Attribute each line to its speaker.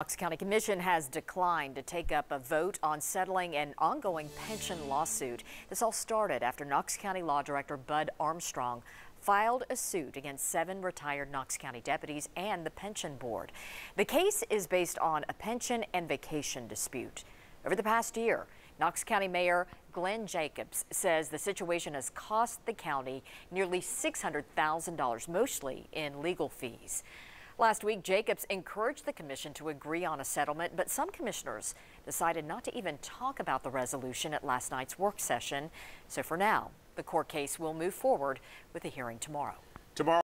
Speaker 1: Knox County Commission has declined to take up a vote on settling an ongoing pension lawsuit. This all started after Knox County Law Director Bud Armstrong filed a suit against 7 retired Knox County deputies and the pension board. The case is based on a pension and vacation dispute. Over the past year, Knox County Mayor Glenn Jacobs says the situation has cost the county nearly $600,000, mostly in legal fees. Last week, Jacobs encouraged the commission to agree on a settlement, but some commissioners decided not to even talk about the resolution at last night's work session. So for now, the court case will move forward with a hearing tomorrow.